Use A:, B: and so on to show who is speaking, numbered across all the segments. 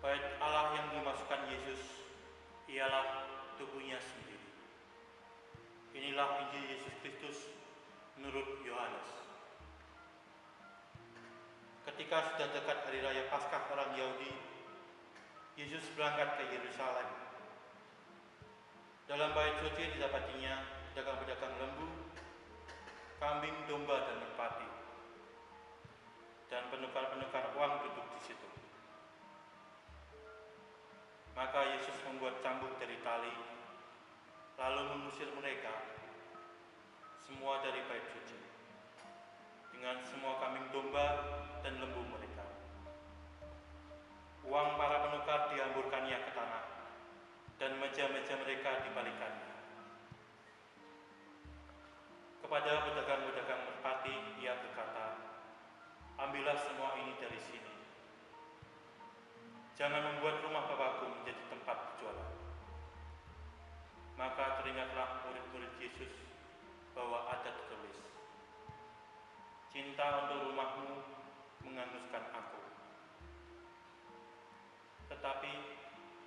A: Bait Allah yang dimasukkan Yesus ialah tubuhnya sendiri. Inilah Injil Yesus Kristus menurut Yohanes. Ketika sudah dekat hari raya Paskah orang Yahudi, Yesus berangkat ke Yerusalem. Dalam bait suci didapatinya pedagang-pedagang lembu, kambing, domba, dan merpati, dan penukar-penukar uang duduk di situ. Maka Yesus membuat cambuk dari tali, lalu mengusir mereka semua dari bait suci, dengan semua kambing, domba, dan lembu mereka. Uang para penukar dihamburkannya ke tanah, dan meja-meja mereka dibalikannya. Kepada pedagang-pedagang merpati ia berkata, "Ambillah semua ini dari sini. Jangan membuat rumah Bapakku menjadi tempat berjualan." Maka teringatlah murid-murid Yesus bahwa ada tertulis, "Cinta untuk rumahmu menghanguskan aku." Tetapi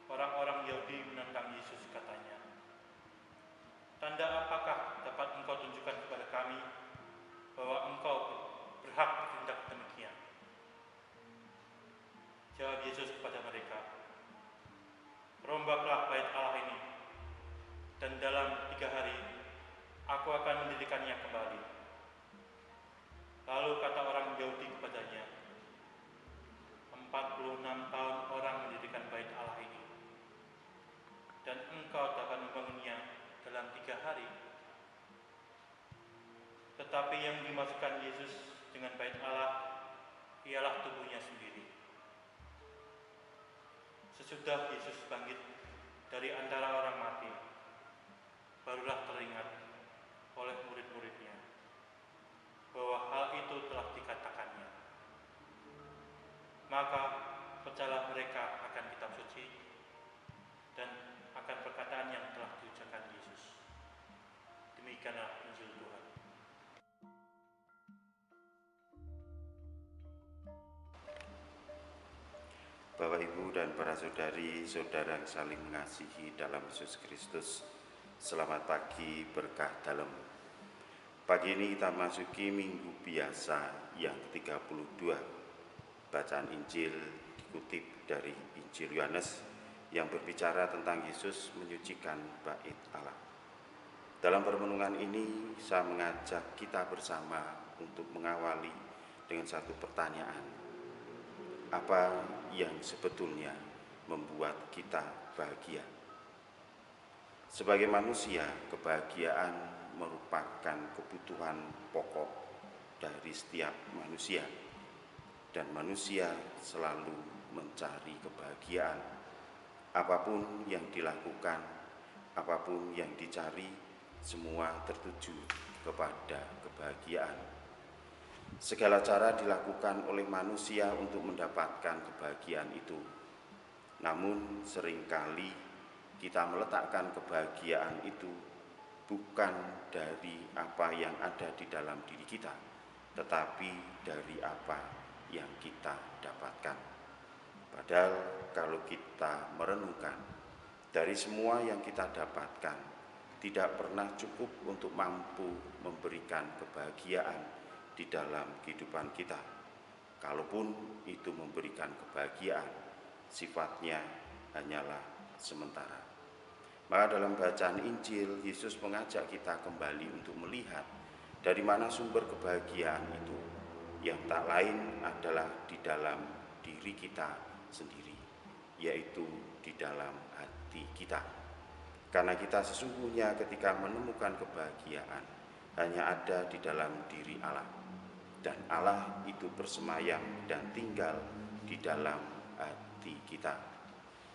A: orang-orang Yahudi menentang Yesus, katanya, "Tanda apakah dapat engkau tunjukkan kepada kami bahwa engkau berhak bertindak demikian?" Jawab Yesus kepada mereka, "Rombaklah bait Allah ini, dan dalam 3 hari aku akan mendirikannya kembali." Lalu kata orang Yahudi kepadanya, 46 tahun orang mendirikan bait Allah ini, dan engkau dapat membangunnya dalam 3 hari? Tetapi yang dimasukkan Yesus dengan bait Allah ialah tubuhnya sendiri. Sesudah Yesus bangkit dari antara orang mati, barulah teringat oleh murid-muridnya bahwa hal itu telah dikatakannya. Maka percayalah mereka akan kitab suci dan akan perkataan yang telah diucapkan Yesus. Demikianlah Injil Tuhan.
B: Bapak, Ibu, dan para saudari-saudara yang saling mengasihi dalam Yesus Kristus, selamat pagi berkah dalam. Pagi ini kita masuki minggu biasa yang ke-32. Bacaan Injil dikutip dari Injil Yohanes yang berbicara tentang Yesus menyucikan bait Allah. Dalam permenungan ini, saya mengajak kita bersama untuk mengawali dengan satu pertanyaan. Apa yang sebetulnya membuat kita bahagia? Sebagai manusia, kebahagiaan merupakan kebutuhan pokok dari setiap manusia, dan manusia selalu mencari kebahagiaan. Apapun yang dilakukan, apapun yang dicari, semua tertuju kepada kebahagiaan. Segala cara dilakukan oleh manusia untuk mendapatkan kebahagiaan itu. Namun seringkali kita meletakkan kebahagiaan itu bukan dari apa yang ada di dalam diri kita, tetapi dari apa yang kita dapatkan. Padahal kalau kita merenungkan, dari semua yang kita dapatkan, tidak pernah cukup untuk mampu memberikan kebahagiaan di dalam kehidupan kita. Kalaupun itu memberikan kebahagiaan, sifatnya hanyalah sementara. Maka dalam bacaan Injil, Yesus mengajak kita kembali untuk melihat dari mana sumber kebahagiaan itu, yang tak lain adalah di dalam diri kita sendiri, yaitu di dalam hati kita. Karena kita sesungguhnya ketika menemukan kebahagiaan hanya ada di dalam diri Allah, dan Allah itu bersemayam dan tinggal di dalam hati kita.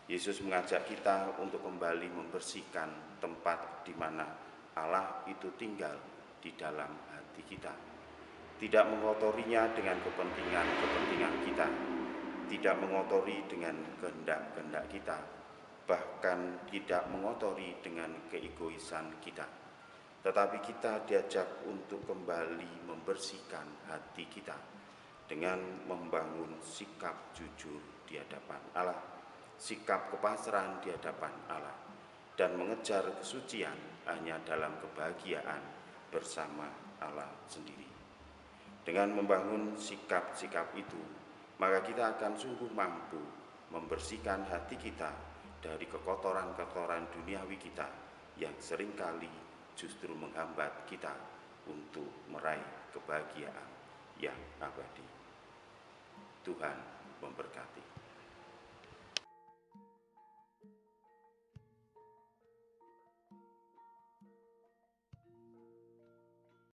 B: Yesus mengajak kita untuk kembali membersihkan tempat di mana Allah itu tinggal di dalam hati kita. Tidak mengotorinya dengan kepentingan-kepentingan kita, tidak mengotori dengan kehendak-kehendak kita, bahkan tidak mengotori dengan keegoisan kita. Tetapi kita diajak untuk kembali membersihkan hati kita dengan membangun sikap jujur di hadapan Allah, sikap kepasrahan di hadapan Allah, dan mengejar kesucian hanya dalam kebahagiaan bersama Allah sendiri. Dengan membangun sikap-sikap itu, maka kita akan sungguh mampu membersihkan hati kita dari kekotoran-kekotoran duniawi kita yang seringkali justru menghambat kita untuk meraih kebahagiaan yang abadi. Tuhan memberkati.